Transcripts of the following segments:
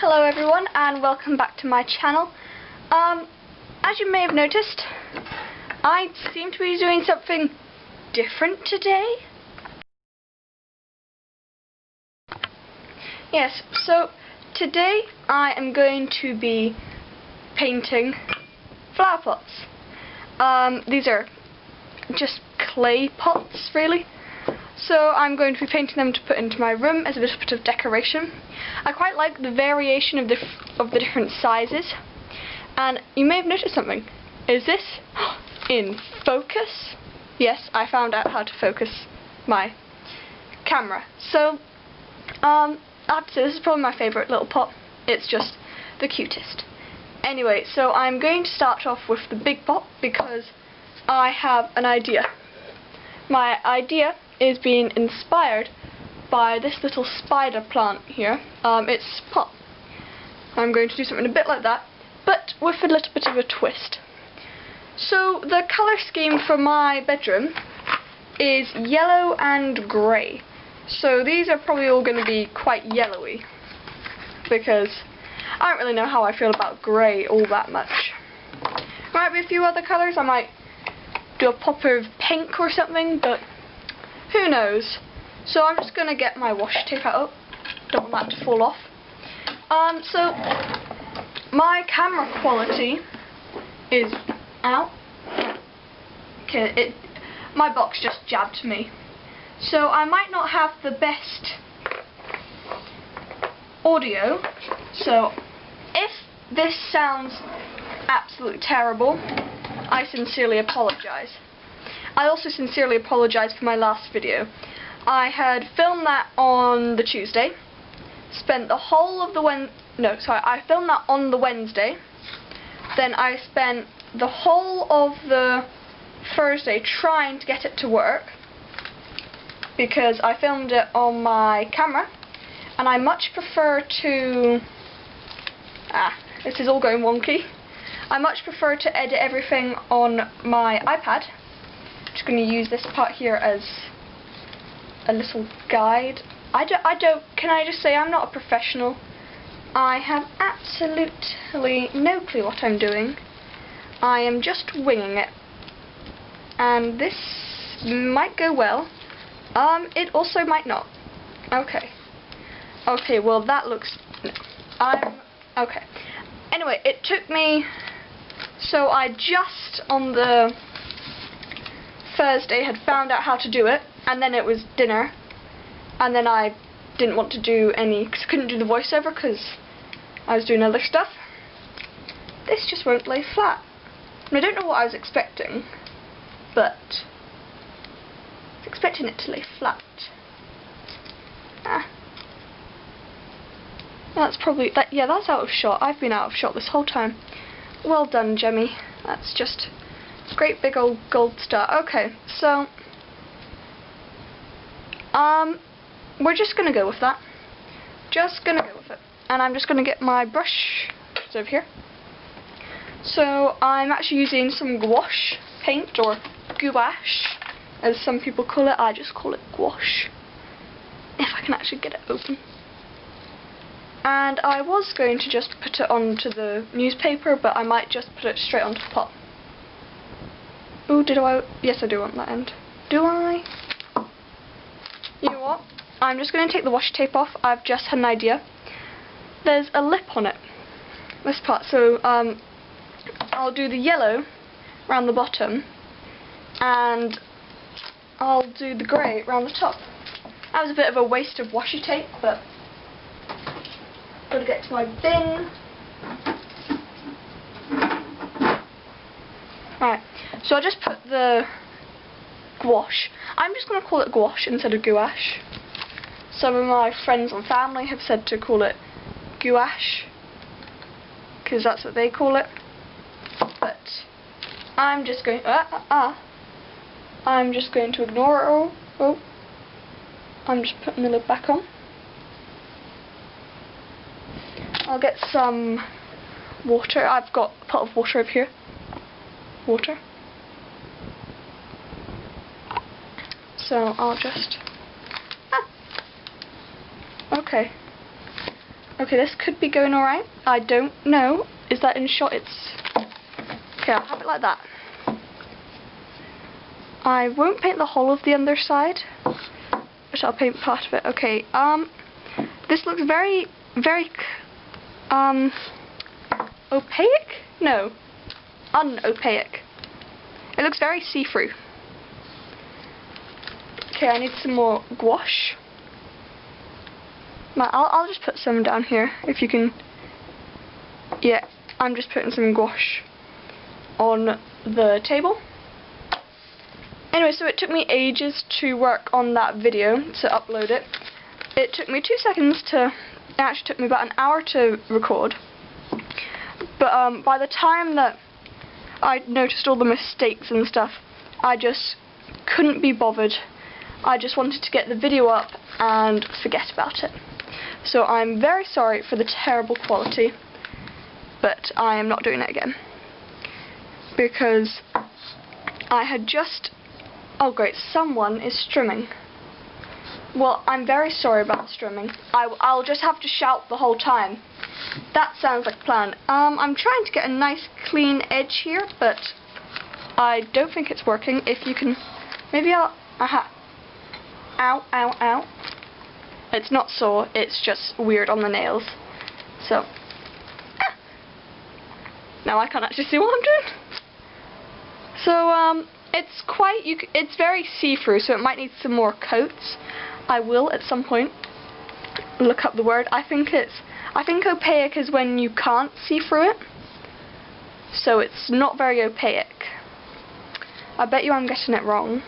Hello everyone and welcome back to my channel. As you may have noticed, I seem to be doing something different today. Yes, so today I am going to be painting flower pots. These are just clay pots really. So I'm going to be painting them to put into my room as a bit of decoration. I quite like the variation of the different sizes. And you may have noticed something. Is this in focus? Yes, I found out how to focus my camera. So I have to say this is probably my favourite little pot. It's just the cutest. Anyway, so I'm going to start off with the big pot because I have an idea. My idea is being inspired by this little spider plant here. It's pot. I'm going to do something a bit like that, but with a little bit of a twist. So the colour scheme for my bedroom is yellow and grey. So these are probably all going to be quite yellowy because I don't really know how I feel about grey all that much. Might be a few other colours. I might do a pop of pink or something, but who knows. So I'm just going to get my washi tape out. Don't want that to fall off. So my camera quality is out. Okay, my box just jabbed me. So I might not have the best audio. So if this sounds absolutely terrible, I sincerely apologise. I also sincerely apologise for my last video. I had filmed that on the Tuesday, spent the whole of the I filmed that on the Wednesday, then I spent the whole of the Thursday trying to get it to work, because I filmed it on my camera, and I much prefer to, this is all going wonky, I much prefer to edit everything on my iPad. I'm just going to use this part here as a little guide. Can I just say I'm not a professional. I have absolutely no clue what I'm doing. I am just winging it. And this might go well. It also might not. Okay. Okay, well that looks... No. Okay. Anyway, it took me... So I just on the Thursday had found out how to do it, and then it was dinner, and then I didn't want to do any, because I couldn't do the voiceover because I was doing other stuff. This just won't lay flat. And I don't know what I was expecting, but I was expecting it to lay flat. That's probably, yeah, that's out of shot. I've been out of shot this whole time. Well done, Jemmy. That's just a great big old gold star. Okay, so we're just gonna go with that. Just gonna go with it. And I'm just gonna get my brush over here. So I'm actually using some gouache paint, or gouache, as some people call it. I just call it gouache, if I can actually get it open. And I was going to just put it onto the newspaper, but I might just put it straight onto the pot. Ooh, did I? Yes, I do want that end. Do I? You know what? I'm just going to take the washi tape off. I've just had an idea. There's a lip on it, this part, so I'll do the yellow around the bottom, and I'll do the grey around the top. That was a bit of a waste of washi tape, but gotta get to my bin. Right, so I just put the gouache. I'm just going to call it gouache instead of gouache. Some of my friends and family have said to call it gouache, because that's what they call it. But I'm just going I'm just going to ignore it all. Oh, I'm just putting the lid back on. I'll get some water. I've got a pot of water over here. Water. So I'll just... Okay. Okay, this could be going alright. I don't know. Is that in shot? It's... Okay, I'll have it like that. I won't paint the whole of the underside. I'll paint part of it. Okay, this looks very, very, opaque? No. Unopaque. It looks very see-through. Okay, I need some more gouache. I'll just put some down here, if you can... Yeah, I'm just putting some gouache on the table. Anyway, so it took me ages to work on that video, to upload it. It took me 2 seconds to... It actually took me about an hour to record. But by the time that I noticed all the mistakes and stuff, I just couldn't be bothered. I just wanted to get the video up and forget about it. So I'm very sorry for the terrible quality, but I am not doing it again. Because I had just... Oh great, someone is strumming. Well, I'm very sorry about the strumming. I'll just have to shout the whole time. That sounds like a plan. I'm trying to get a nice clean edge here, but I don't think it's working. If you can... Maybe I'll... Aha. Ow, ow, ow. It's not sore, it's just weird on the nails. So... Ah. Now I can't actually see what I'm doing. So, it's quite... It's very see-through, so it might need some more coats. I will, at some point, look up the word. I think opaque is when you can't see through it. So it's not very opaque. I bet you I'm getting it wrong.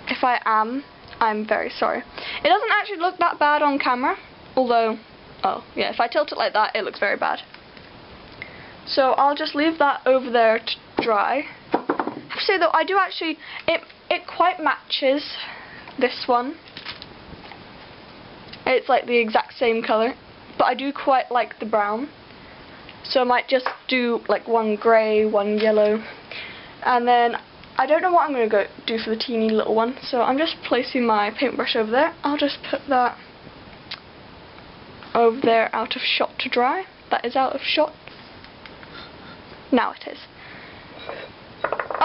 If I am, I'm very sorry. It doesn't actually look that bad on camera, although, oh yeah, if I tilt it like that, it looks very bad. So I'll just leave that over there to dry. I have to say though, I do actually, it quite matches this one. It's like the exact same colour, but I do quite like the brown. So I might just do like one grey, one yellow, and then I don't know what I'm going to go do for the teeny little one, so I'm just placing my paintbrush over there. I'll just put that over there out of shot to dry. That is out of shot. Now it is.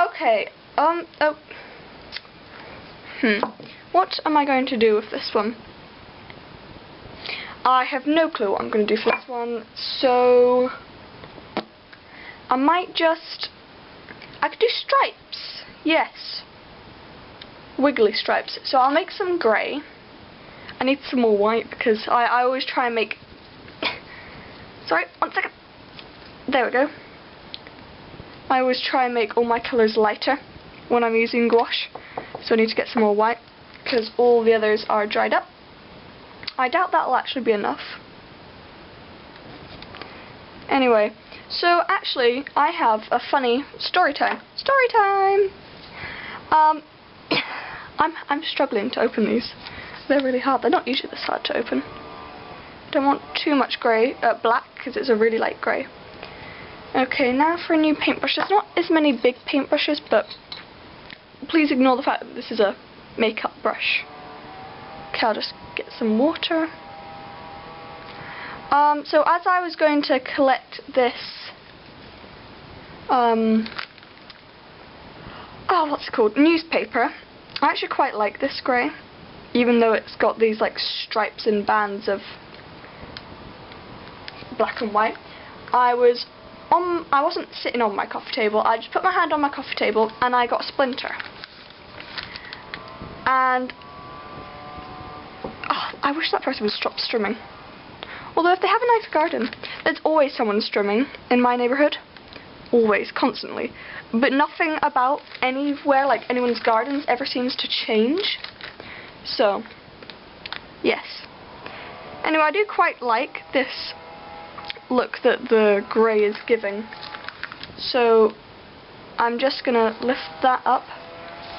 Okay, what am I going to do with this one? I have no clue what I'm going to do for this one, so I might just... I could do stripes, yes. Wiggly stripes. So I'll make some grey. I need some more white because I always try and make... Sorry, 1 second. There we go. I always try and make all my colours lighter when I'm using gouache. So I need to get some more white because all the others are dried up. I doubt that'll actually be enough. Anyway, so actually I have a funny story time. Story time! I'm struggling to open these. They're really hard. They're not usually this hard to open. Don't want too much grey, black, because it's a really light grey. Okay, now for a new paintbrush. There's not as many big paintbrushes, but please ignore the fact that this is a makeup brush. Okay, I'll just get some water. So as I was going to collect this, what's it called? Newspaper. I actually quite like this grey, even though it's got these like stripes and bands of black and white. I wasn't sitting on my coffee table. I just put my hand on my coffee table and I got a splinter. And I wish that person would stop strumming. Although if they have a nice garden, there's always someone strumming in my neighbourhood. Always, constantly. But nothing about anywhere, like anyone's gardens, ever seems to change. So, yes. Anyway, I do quite like this look that the grey is giving. So, I'm just going to lift that up,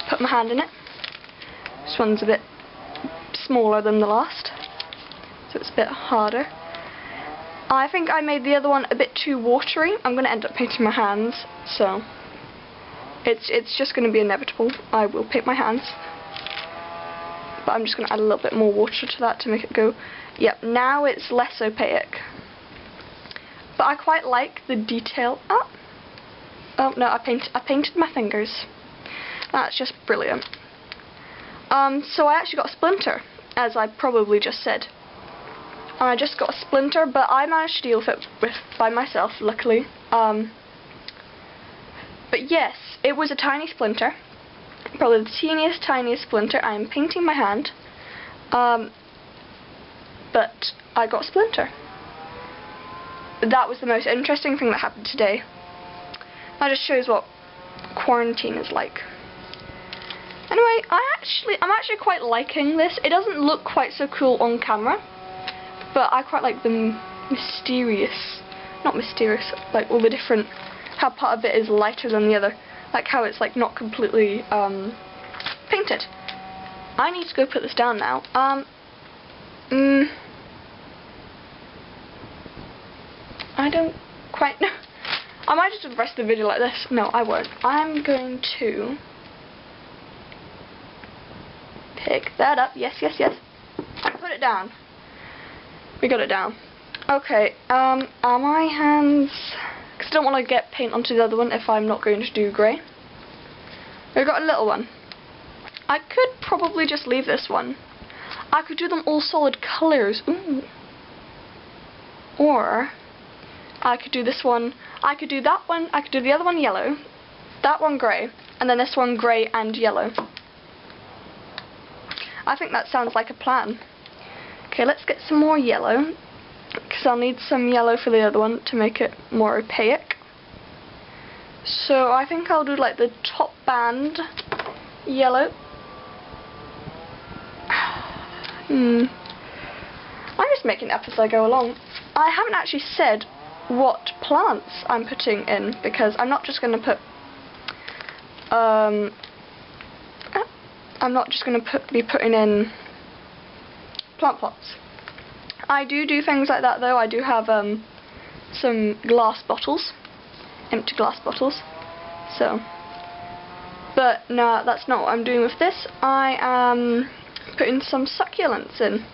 put my hand in it. This one's a bit smaller than the last, so it's a bit harder. I think I made the other one a bit too watery. I'm going to end up painting my hands, so it's just going to be inevitable. I will paint my hands. but I'm just going to add a little bit more water to that to make it go. Yep, now it's less opaque. But I quite like the detail. Oh no, I painted my fingers. That's just brilliant. So I actually got a splinter, as I probably just said. And I just got a splinter, but I managed to deal with it by myself, luckily. But yes, it was a tiny splinter. Probably the teeniest, tiniest splinter. I am painting my hand. But I got a splinter. That was the most interesting thing that happened today. That just shows what quarantine is like. Anyway, I'm actually quite liking this. It doesn't look quite so cool on camera, but I quite like the not mysterious, like all the different, how part of it is lighter than the other, like how it's like not completely painted. I need to go put this down now. I don't quite know. I might just do the rest of the video like this. No, I won't. I'm going to pick that up. Yes, yes, yes. And put it down. We got it down. Okay, are my hands... Because I don't want to get paint onto the other one if I'm not going to do grey. We've got a little one. I could probably just leave this one. I could do them all solid colours. Ooh. Or I could do this one. I could do that one. I could do the other one yellow. That one grey. And then this one grey and yellow. I think that sounds like a plan. Okay, let's get some more yellow. Because I'll need some yellow for the other one to make it more opaque. So I think I'll do like the top band yellow. I'm just making it up as I go along. I haven't actually said what plants I'm putting in, because I'm not just going to put I'm not just going to be putting in plant pots. I do things like that though. I do have some glass bottles, empty glass bottles. So, but no, that's not what I'm doing with this. I am putting some succulents in,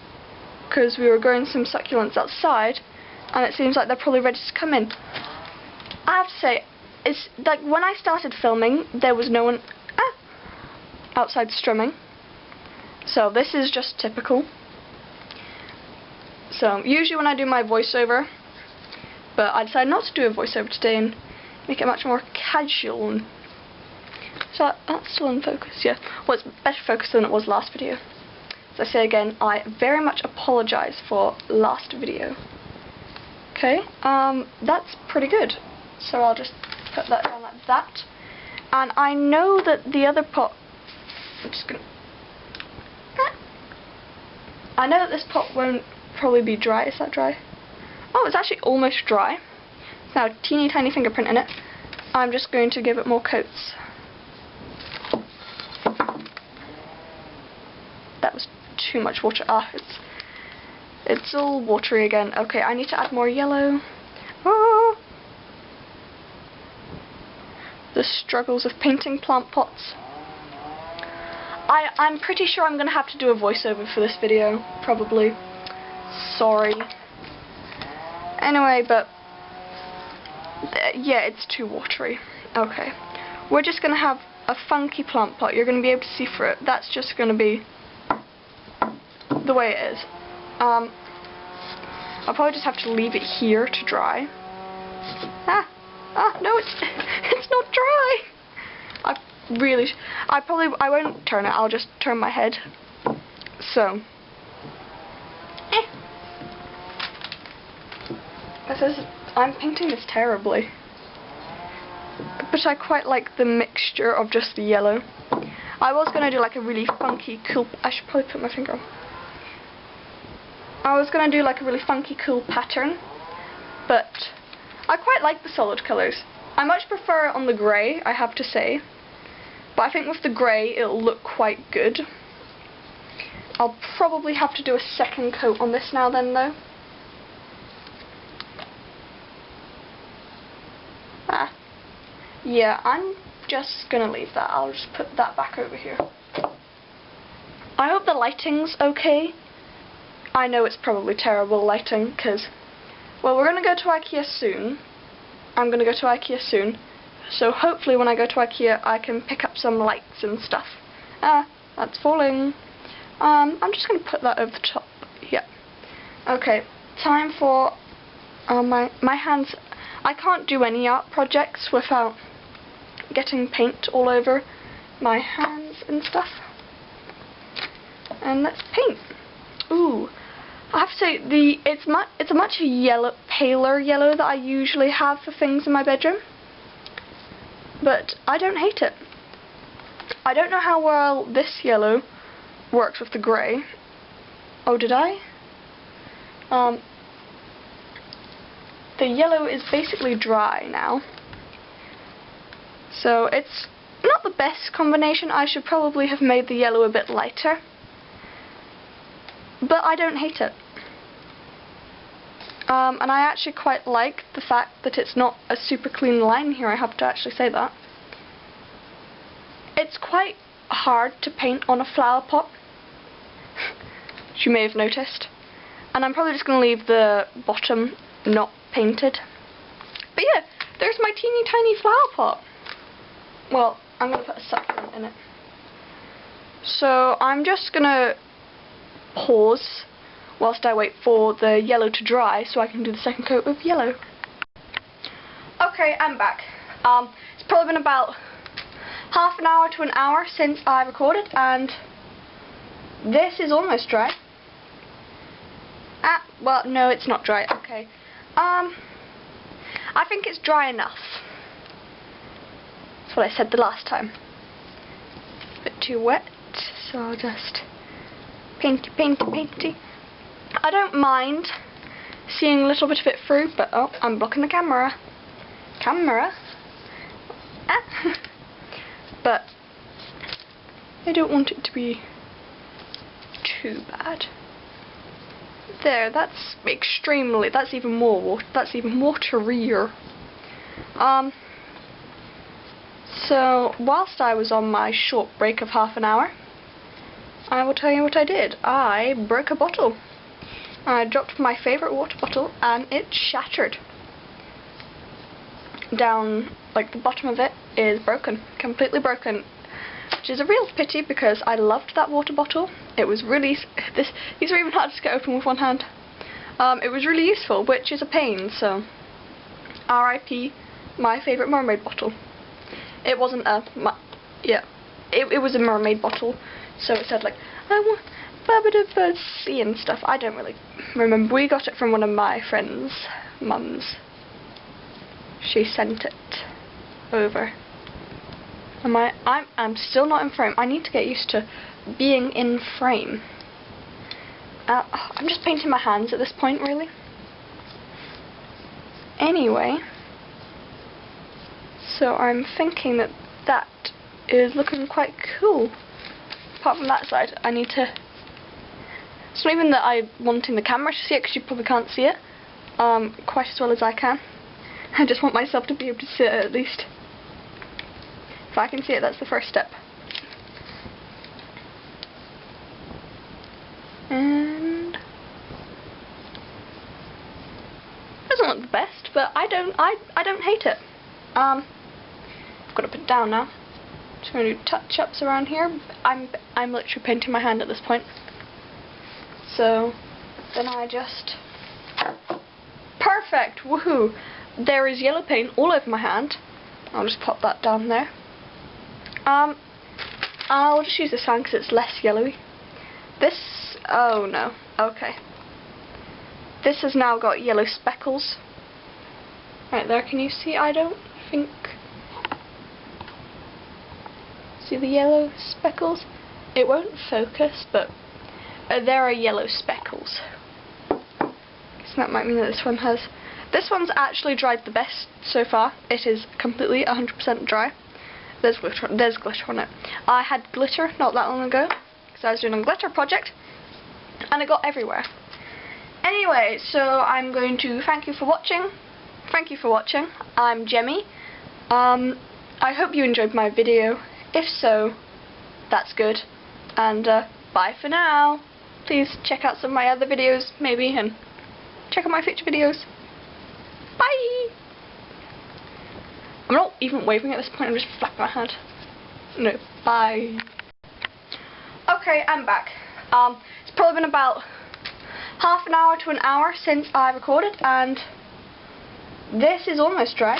because we were growing some succulents outside, and it seems like they're probably ready to come in. I have to say, it's like when I started filming, there was no one outside strumming. So this is just typical. So usually when I do my voiceover, but I decided not to do a voiceover today and make it much more casual. So that's still in focus, yeah. Well, it's better focus than it was last video. As I say again, I very much apologise for last video. Okay, that's pretty good. So I'll just put that down like that. And I know that the other pot, I'm just gonna, I know that this pot won't probably be dry. Is that dry? Oh, it's actually almost dry. It's now a teeny tiny fingerprint in it. I'm just going to give it more coats. That was too much water. It's all watery again. Okay, I need to add more yellow. Oh, the struggles of painting plant pots. I'm pretty sure I'm going to have to do a voiceover for this video, probably. Sorry. Anyway, but yeah, it's too watery. Okay, we're just going to have a funky plant pot. You're going to be able to see through it. That's just going to be the way it is. I'll probably just have to leave it here to dry. No, it's not dry. I won't turn it. I'll just turn my head. So, I'm painting this terribly, but I quite like the mixture of just the yellow. I was gonna do like a really funky, cool. I should probably put my finger on. I was gonna do like a really funky, cool pattern, but I quite like the solid colours. I much prefer it on the grey, I have to say. But I think with the grey it'll look quite good. I'll probably have to do a second coat on this now then though. Yeah, I'm just gonna leave that. I'll just put that back over here. I hope the lighting's okay. I know it's probably terrible lighting because, well, we're going to go to IKEA soon. I'm going to go to IKEA soon. So hopefully when I go to IKEA I can pick up some lights and stuff. Ah, that's falling. I'm just going to put that over the top. Yeah. Okay, time for my hands. I can't do any art projects without getting paint all over my hands and stuff. And let's paint. Ooh, I have to say it's a much paler yellow that I usually have for things in my bedroom, but I don't hate it. I don't know how well this yellow works with the grey. Oh, did I? The yellow is basically dry now, so it's not the best combination. I should probably have made the yellow a bit lighter, but I don't hate it. And I actually quite like the fact that it's not a super clean line here, I have to actually say that. It's quite hard to paint on a flower pot, which you may have noticed. And I'm probably just going to leave the bottom not painted. But yeah, there's my teeny tiny flower pot. Well, I'm going to put a succulent in it. So I'm just going to pause whilst I wait for the yellow to dry so I can do the second coat of yellow. Okay, I'm back. It's probably been about half an hour to an hour since I recorded, and this is almost dry. Well, no, it's not dry. Okay. I think it's dry enough. That's what I said the last time. A bit too wet, so I'll just painty, painty, painty. I don't mind seeing a little bit of it through, but oh, I'm blocking the camera. But I don't want it to be too bad. There, that's even more waterier. So whilst I was on my short break of half an hour, I will tell you what I did. I broke a bottle. I dropped my favourite water bottle and it shattered. Down, like, the bottom of it is broken, completely broken, which is a real pity because I loved that water bottle. It was really, these are even hard to get open with one hand. It was really useful, which is a pain, so RIP my favourite mermaid bottle. It wasn't it was a mermaid bottle, so it said like, I want Babadabasi and stuff. I don't really remember. We got it from one of my friends' mums. She sent it over. I'm still not in frame. I need to get used to being in frame. I'm just painting my hands at this point, really. Anyway, so I'm thinking that that is looking quite cool. Apart from that side, I need to... It's not even that I'm wanting the camera to see it, because you probably can't see it quite as well as I can. I just want myself to be able to see it at least. If I can see it, that's the first step. And it doesn't look the best, but I don't hate it. I've got to put it down now. Just going to do touch-ups around here. I'm literally painting my hand at this point. So then I just... Perfect! Woohoo! There is yellow paint all over my hand. I'll just pop that down there. I'll just use this hand because it's less yellowy. This... oh no. Okay. This has now got yellow speckles. Right there, can you see? I don't think... See the yellow speckles? It won't focus, but there are yellow speckles. So that might mean that this one has... This one's actually dried the best so far. It is completely 100% dry. There's glitter on it. I had glitter not that long ago, because I was doing a glitter project, and it got everywhere. Anyway, so I'm going to thank you for watching. Thank you for watching. I'm Jemmy. I hope you enjoyed my video. If so, that's good. And bye for now. Please check out some of my other videos, maybe, and check out my future videos. Bye! I'm not even waving at this point, I'm just flapping my hand. No, bye. Okay, I'm back. It's probably been about half an hour to an hour since I recorded, and this is almost dry.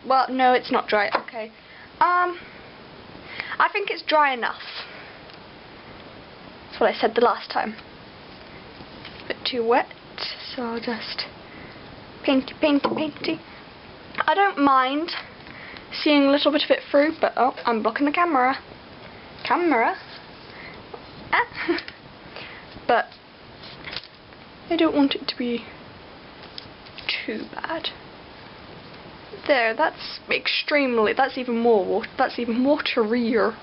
Well, no, it's not dry. Okay. I think it's dry enough. That's what I said the last time. A bit too wet, so I'll just painty. I don't mind seeing a little bit of it through, but oh, I'm blocking the camera. But I don't want it to be too bad. There, that's even more water, that's even waterier.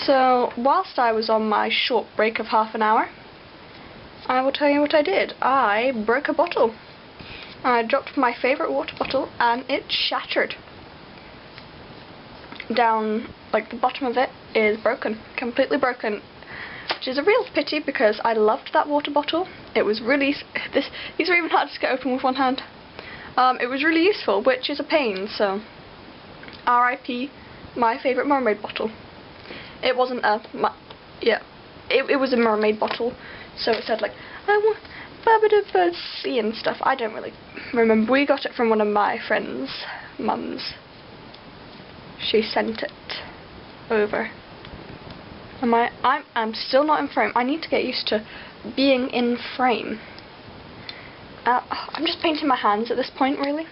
So, whilst I was on my short break of half an hour, I will tell you what I did. I broke a bottle. I dropped my favourite water bottle and it shattered. Down, like, the bottom of it is broken, completely broken. Which is a real pity because I loved that water bottle. It was really, these are even hard to get open with one hand. It was really useful, which is a pain, so RIP my favourite mermaid bottle. It wasn't it was a mermaid bottle, so it said like, I want Babada sea and stuff. I don't really remember. We got it from one of my friends' mums. She sent it over. I'm still not in frame. I need to get used to being in frame. I'm just painting my hands at this point, really.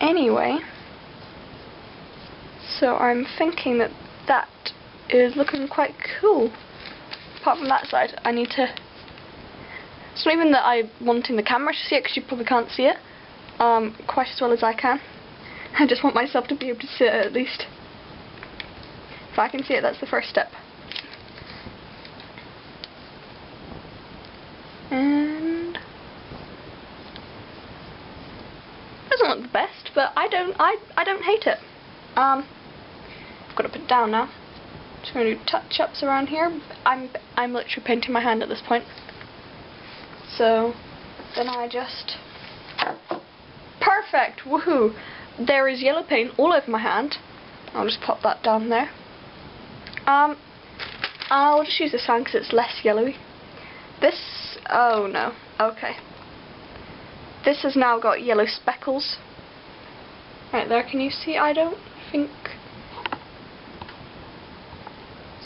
Anyway, so I'm thinking that that is looking quite cool. Apart from that side, I need to... It's not even that I'm wanting the camera to see it, because you probably can't see it quite as well as I can. I just want myself to be able to see it at least. If I can see it, that's the first step. And doesn't look the best, but I don't hate it. I've got to put it down now. Just going to do touch-ups around here. I'm literally painting my hand at this point. So then I just perfect, woohoo! There is yellow paint all over my hand. I'll just pop that down there. I'll just use this hand because it's less yellowy. This, oh no, okay. This has now got yellow speckles. Right there, can you see? I don't think.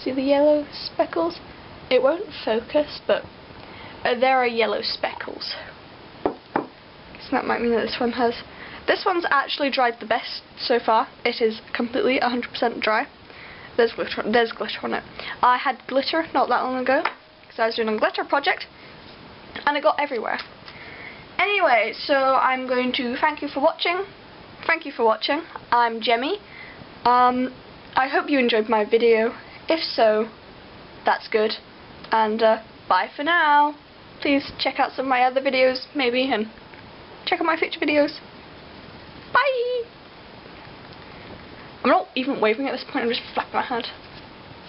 See the yellow speckles? It won't focus, but there are yellow speckles. So that might mean that this one has. This one's actually dried the best so far. It is completely 100% dry. There's glitter on it. I had glitter not that long ago because I was doing a glitter project and it got everywhere. Anyway, so I'm going to thank you for watching. I'm Jemmy. I hope you enjoyed my video. If so, that's good. And bye for now. Please check out some of my other videos, maybe, and check out my future videos. Bye! I'm not even waving at this point, I'm just flapping my hand.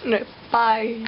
No, bye.